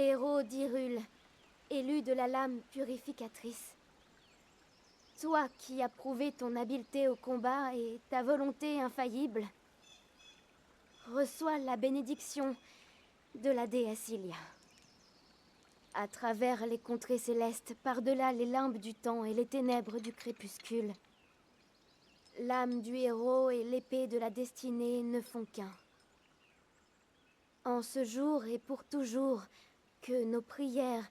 Héros d'Hyrule, élu de la lame purificatrice. Toi qui as prouvé ton habileté au combat et ta volonté infaillible, reçois la bénédiction de la déesse Hylia. À travers les contrées célestes, par-delà les limbes du temps et les ténèbres du crépuscule, l'âme du héros et l'épée de la destinée ne font qu'un. En ce jour et pour toujours, que nos prières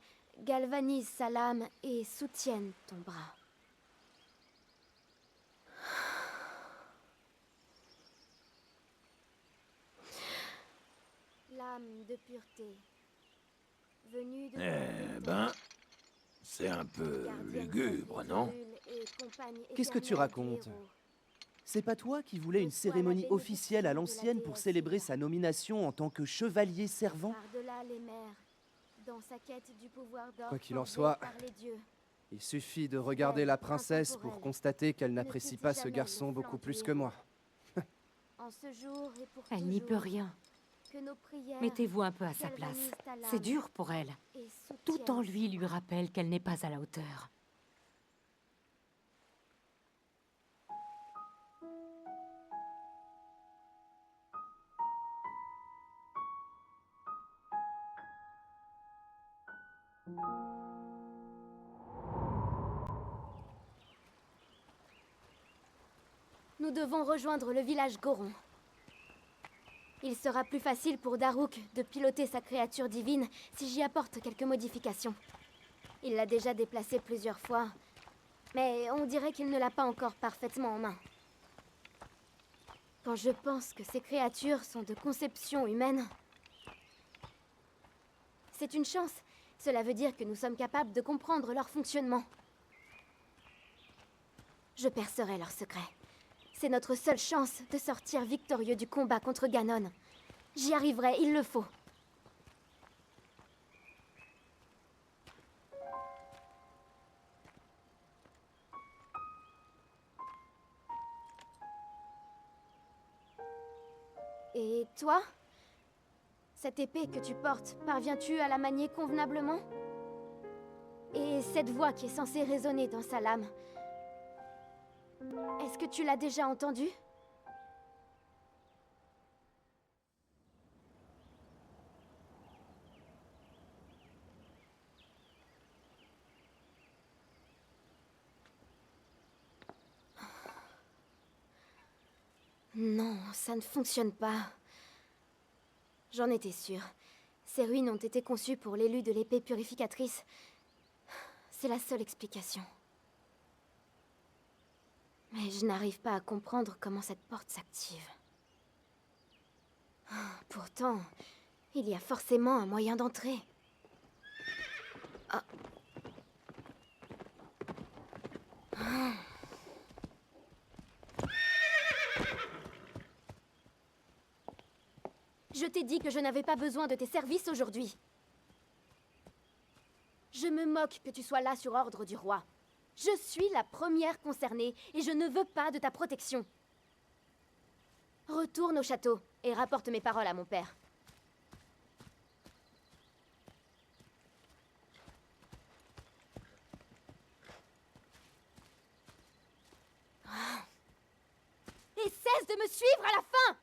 galvanisent sa lame et soutiennent ton bras. L'âme de pureté, venue de Eh ben, c'est un peu lugubre, non? Qu'est-ce que tu racontes? C'est pas toi qui voulais une cérémonie officielle à l'ancienne pour célébrer sa nomination en tant que chevalier servant? Par-delà les mers, dans sa quête du pouvoir d'or Quoi qu'il en forgé soit, par les dieux, il suffit de regarder la princesse pour constater qu'elle n'apprécie pas ce garçon beaucoup plus que moi. en ce jour et pour Elle n'y peut toujours, rien. que nos prières Mettez-vous un peu à sa place. galvanisent ta lame C'est dur pour elle. et Tout en soutiennent lui rappelle qu'elle n'est pas à la hauteur. Nous devons rejoindre le village Goron. Il sera plus facile pour Daruk de piloter sa créature divine si j'y apporte quelques modifications. Il l'a déjà déplacée plusieurs fois, mais on dirait qu'il ne l'a pas encore parfaitement en main. Quand je pense que ces créatures sont de conception humaine, c'est une chance. Cela veut dire que nous sommes capables de comprendre leur fonctionnement. Je percerai leurs secrets. C'est notre seule chance de sortir victorieux du combat contre Ganon. J'y arriverai, il le faut. Et toi? Cette épée que tu portes, parviens-tu à la manier convenablement? Et cette voix qui est censée résonner dans sa lame, est-ce que tu l'as déjà entendue? Non, ça ne fonctionne pas. J'en étais sûre. Ces ruines ont été conçues pour l'élu de l'épée purificatrice. C'est la seule explication. Mais je n'arrive pas à comprendre comment cette porte s'active. Pourtant, il y a forcément un moyen d'entrer. Ah. Ah. Je t'ai dit que je n'avais pas besoin de tes services aujourd'hui. Je me moque que tu sois là sur ordre du roi. Je suis la première concernée et je ne veux pas de ta protection. Retourne au château et rapporte mes paroles à mon père. Et cesse de me suivre à la fin!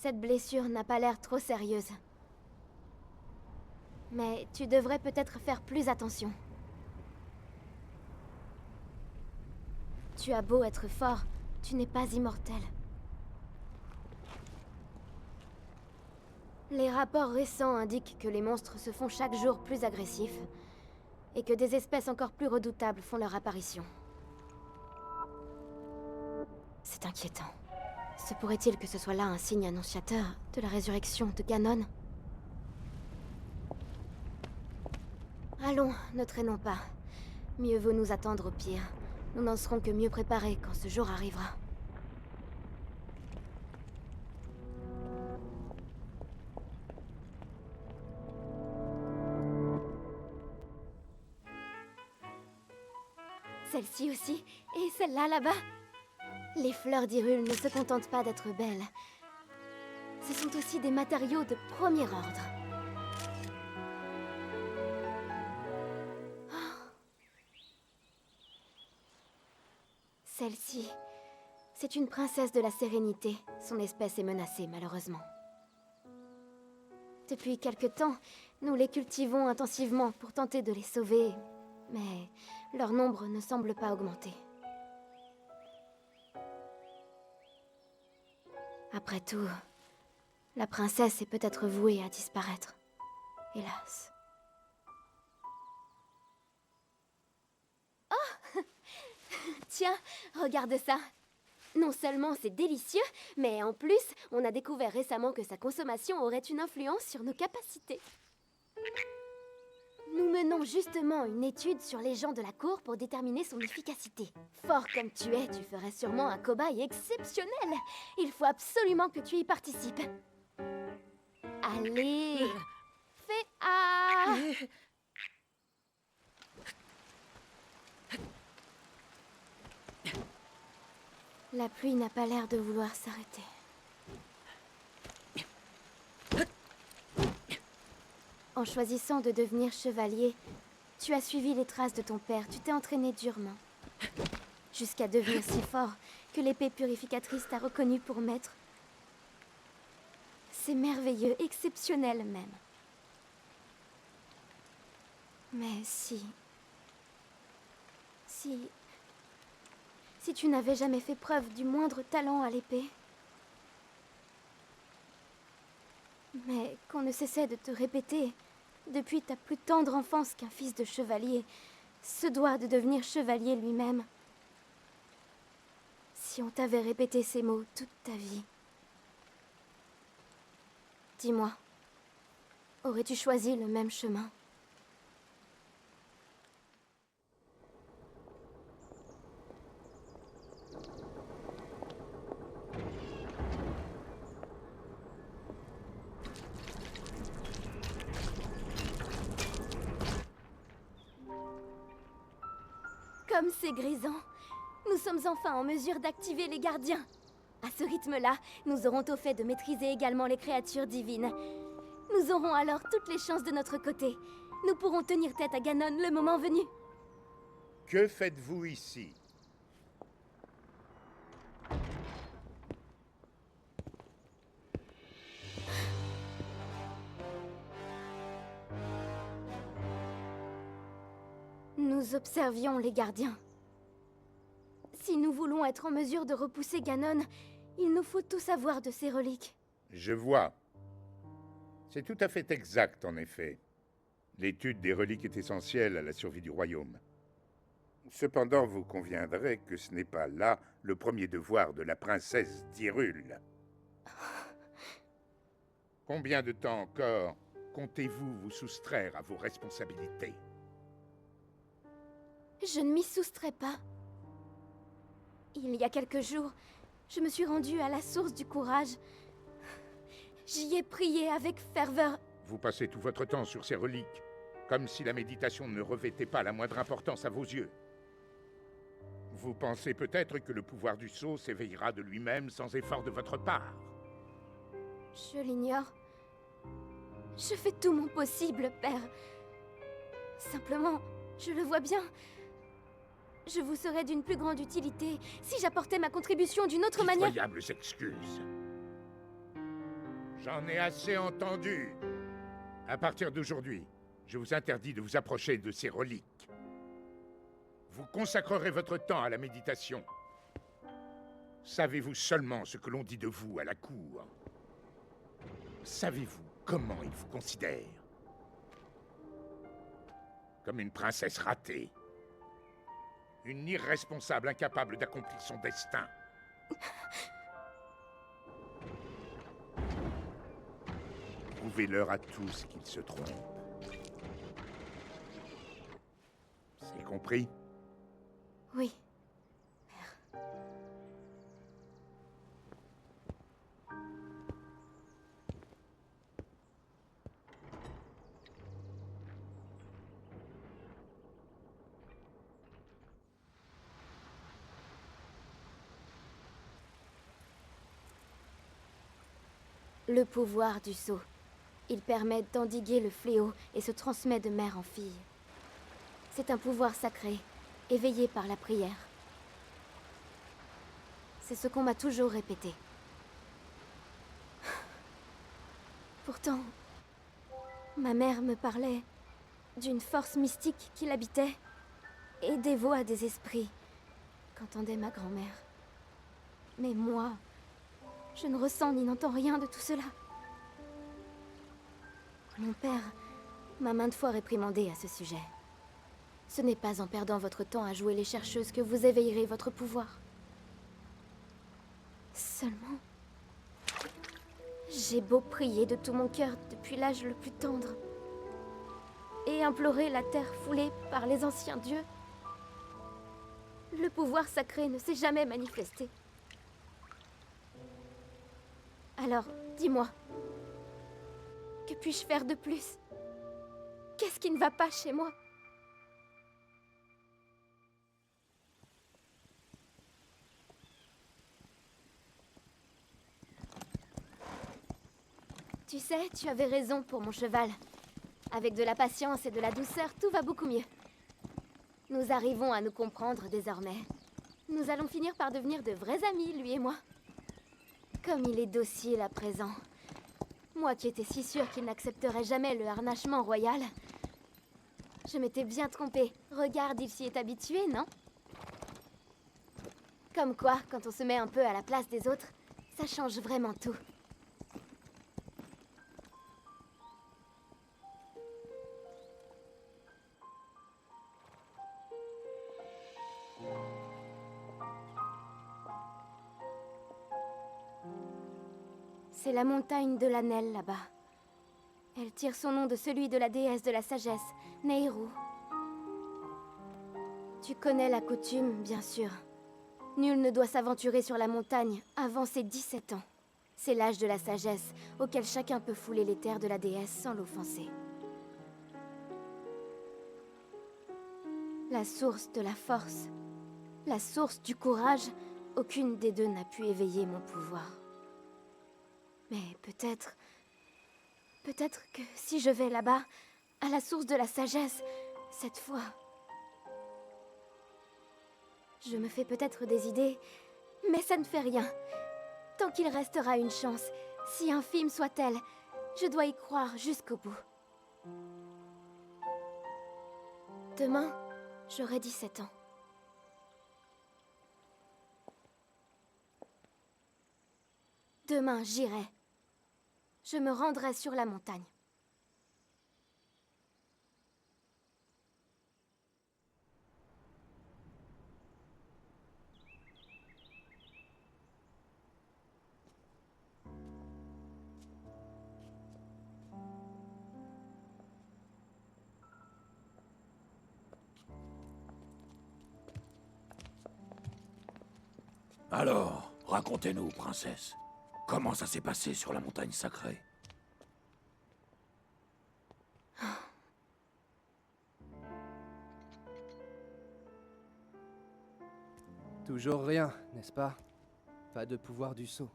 Cette blessure n'a pas l'air trop sérieuse. Mais tu devrais peut-être faire plus attention. Tu as beau être fort, tu n'es pas immortel. Les rapports récents indiquent que les monstres se font chaque jour plus agressifs, et que des espèces encore plus redoutables font leur apparition. C'est inquiétant. Se pourrait-il que ce soit là un signe annonciateur de la résurrection de Ganon? Allons, ne traînons pas. Mieux vaut nous attendre au pire. Nous n'en serons que mieux préparés quand ce jour arrivera. Celle-ci aussi, et celle-là là-bas. Les fleurs d'Hyrule ne se contentent pas d'être belles. Ce sont aussi des matériaux de premier ordre. Oh. Celle-ci, c'est une princesse de la sérénité. Son espèce est menacée, malheureusement. Depuis quelque temps, nous les cultivons intensivement pour tenter de les sauver, mais leur nombre ne semble pas augmenter. Après tout, la princesse est peut-être vouée à disparaître. Hélas. Oh! Tiens, regarde ça. Non seulement c'est délicieux, mais en plus, on a découvert récemment que sa consommation aurait une influence sur nos capacités. Nous menons justement une étude sur les gens de la cour pour déterminer son efficacité. Fort comme tu es, tu ferais sûrement un cobaye exceptionnel. Il faut absolument que tu y participes. Allez, fais A. La pluie n'a pas l'air de vouloir s'arrêter. En choisissant de devenir chevalier, tu as suivi les traces de ton père, tu t'es entraîné durement. Jusqu'à devenir si fort que l'épée purificatrice t'a reconnu pour maître. C'est merveilleux, exceptionnel même. Mais si tu n'avais jamais fait preuve du moindre talent à l'épée, mais qu'on ne cessait de te répéter, depuis ta plus tendre enfance qu'un fils de chevalier se doit de devenir chevalier lui-même. Si on t'avait répété ces mots toute ta vie, dis-moi, aurais-tu choisi le même chemin ? Comme c'est grisant. Nous sommes enfin en mesure d'activer les gardiens. À ce rythme-là, nous aurons au fait de maîtriser également les créatures divines. Nous aurons alors toutes les chances de notre côté. Nous pourrons tenir tête à Ganon le moment venu. Que faites-vous ici? Nous observions les gardiens. Si nous voulons être en mesure de repousser Ganon, il nous faut tout savoir de ces reliques. Je vois. C'est tout à fait exact, en effet. L'étude des reliques est essentielle à la survie du royaume. Cependant, vous conviendrez que ce n'est pas là le premier devoir de la princesse d'Hyrule. Combien de temps encore comptez-vous vous soustraire à vos responsabilités? Je ne m'y soustrais pas. Il y a quelques jours, je me suis rendue à la source du courage. J'y ai prié avec ferveur. Vous passez tout votre temps sur ces reliques, comme si la méditation ne revêtait pas la moindre importance à vos yeux. Vous pensez peut-être que le pouvoir du sceau s'éveillera de lui-même sans effort de votre part. Je l'ignore. Je fais tout mon possible, père. Simplement, je le vois bien. Je vous serais d'une plus grande utilité si j'apportais ma contribution d'une autre manière. Pitoyables excuses. J'en ai assez entendu. À partir d'aujourd'hui, je vous interdis de vous approcher de ces reliques. Vous consacrerez votre temps à la méditation. Savez-vous seulement ce que l'on dit de vous à la cour? Savez-vous comment ils vous considèrent? Comme une princesse ratée. Une irresponsable incapable d'accomplir son destin. Prouvez-leur à tous qu'ils se trompent. C'est compris? Oui. Le pouvoir du sceau. Il permet d'endiguer le fléau et se transmet de mère en fille. C'est un pouvoir sacré, éveillé par la prière. C'est ce qu'on m'a toujours répété. Pourtant, ma mère me parlait d'une force mystique qui l'habitait et des voix des esprits qu'entendait ma grand-mère. Mais moi, je ne ressens ni n'entends rien de tout cela. Mon père m'a maintes fois réprimandé à ce sujet. Ce n'est pas en perdant votre temps à jouer les chercheuses que vous éveillerez votre pouvoir. Seulement, j'ai beau prier de tout mon cœur depuis l'âge le plus tendre et implorer la terre foulée par les anciens dieux, le pouvoir sacré ne s'est jamais manifesté. Alors, dis-moi, que puis-je faire de plus? Qu'est-ce qui ne va pas chez moi? Tu sais, tu avais raison pour mon cheval. Avec de la patience et de la douceur, tout va beaucoup mieux. Nous arrivons à nous comprendre désormais. Nous allons finir par devenir de vrais amis, lui et moi. Comme il est docile à présent. Moi qui étais si sûre qu'il n'accepterait jamais le harnachement royal. Je m'étais bien trompée. Regarde, il s'y est habitué, non? Comme quoi, quand on se met un peu à la place des autres, ça change vraiment tout. C'est la montagne de l'Anel, là-bas. Elle tire son nom de celui de la déesse de la sagesse, Nehru. Tu connais la coutume, bien sûr. Nul ne doit s'aventurer sur la montagne avant ses 17 ans. C'est l'âge de la sagesse, auquel chacun peut fouler les terres de la déesse sans l'offenser. La source de la force, la source du courage, aucune des deux n'a pu éveiller mon pouvoir. Mais peut-être que si je vais là-bas, à la source de la sagesse, cette fois... Je me fais peut-être des idées, mais ça ne fait rien. Tant qu'il restera une chance, si infime soit-elle, je dois y croire jusqu'au bout. Demain, j'aurai 17 ans. Demain, j'irai. Je me rendrai sur la montagne. Alors, racontez-nous, princesse. Comment ça s'est passé sur la montagne sacrée? Toujours rien, n'est-ce pas? Pas de pouvoir du sceau.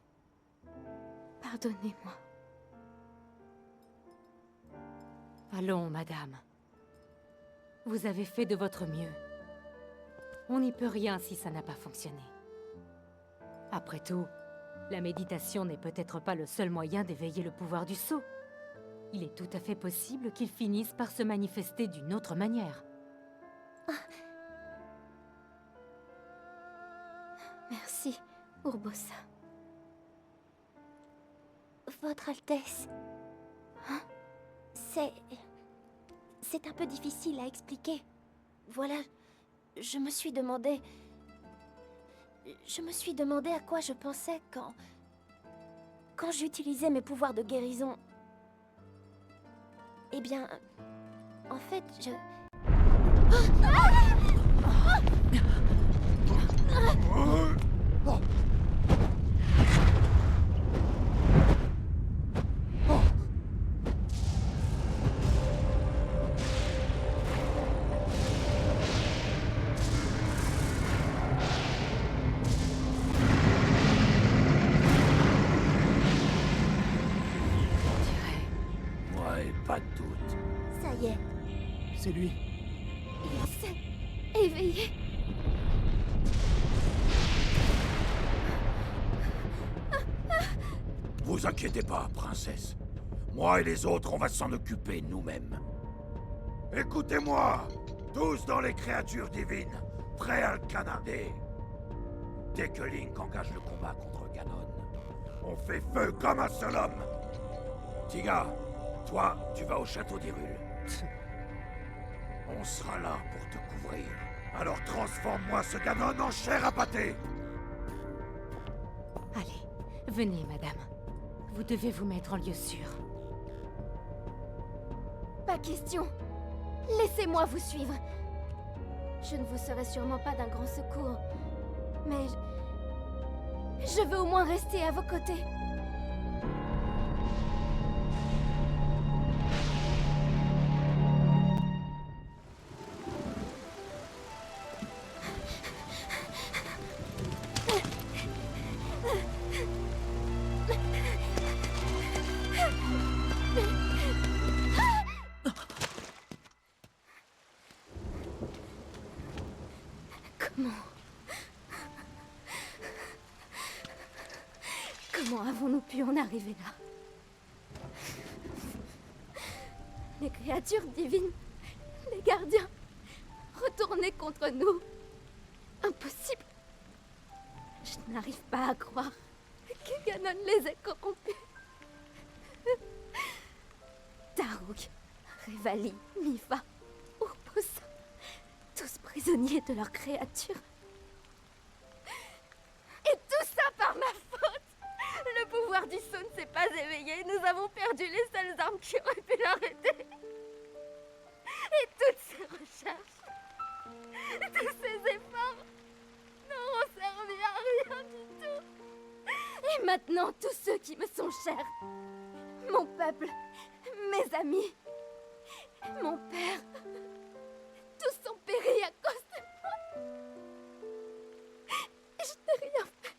Pardonnez-moi. Allons, madame. Vous avez fait de votre mieux. On n'y peut rien si ça n'a pas fonctionné. Après tout, la méditation n'est peut-être pas le seul moyen d'éveiller le pouvoir du sceau. Il est tout à fait possible qu'il finisse par se manifester d'une autre manière. Urbosa. Votre Altesse. Hein? C'est un peu difficile à expliquer. Voilà, je me suis demandé à quoi je pensais quand j'utilisais mes pouvoirs de guérison. Eh bien, en fait, je... Ouais, pas de doute. Ça y est, C'est lui. il s'est éveillé. Vous inquiétez pas, princesse. Moi et les autres, on va s'en occuper nous-mêmes. Écoutez-moi, tous dans les créatures divines, prêts à le canarder. Dès que Link engage le combat contre Ganon, on fait feu comme un seul homme. Tiga, toi, tu vas au château d'Hyrule. On sera là pour te couvrir. Alors transforme-moi ce Ganon en chair à pâté. Allez, venez, madame. Vous devez vous mettre en lieu sûr. Pas question. Laissez-moi vous suivre. Je ne vous serai sûrement pas d'un grand secours, mais je veux au moins rester à vos côtés. Comment avons-nous pu en arriver là? Les créatures divines, les gardiens, retournés contre nous. Impossible. Je n'arrive pas à croire que Ganon les ait corrompus. Daruk, Revali, Mipha, Urbosa, tous prisonniers de leurs créatures. Et tout ça par ma faute! Le pouvoir du saut ne s'est pas éveillé. Nous avons perdu les seules armes qui auraient pu l'arrêter. Et toutes ces recherches, tous ces efforts n'auront servi à rien du tout. Et maintenant, tous ceux qui me sont chers, mon peuple, mes amis, mon père, tous ont péri à cause de moi. Et je n'ai rien fait.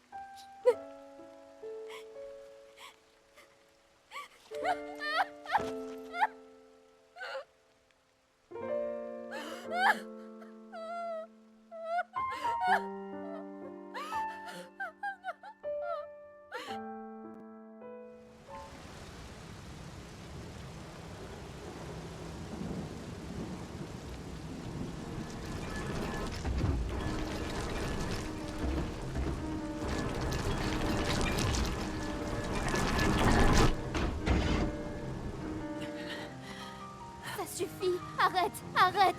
Ça suffit. Arrête, arrête.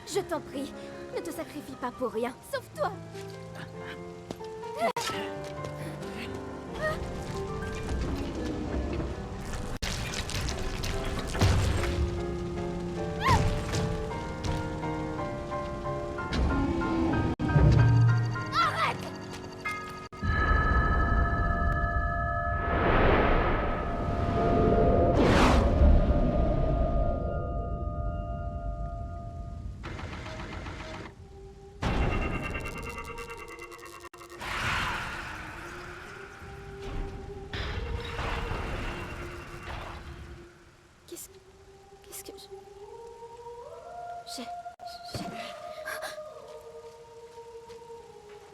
Je t'en prie, ne te sacrifie pas pour rien. Sauve-toi. Qu'est-ce que j'ai...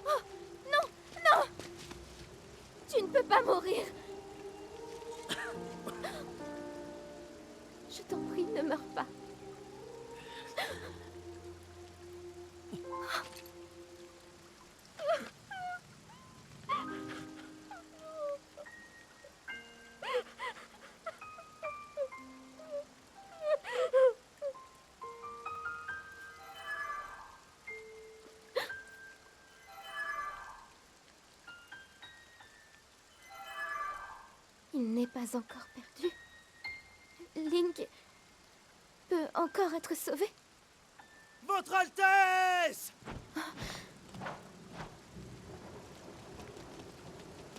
Oh, non, non! Tu ne peux pas mourir. Je t'en prie, ne meurs pas. Il n'est pas encore perdu. Link peut encore être sauvé. Votre Altesse!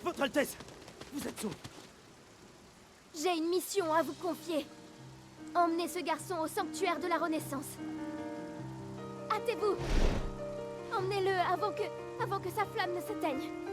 Votre Altesse! Vous êtes sauve. J'ai une mission à vous confier. Emmenez ce garçon au sanctuaire de la Renaissance. Hâtez-vous! Emmenez-le avant que sa flamme ne s'éteigne.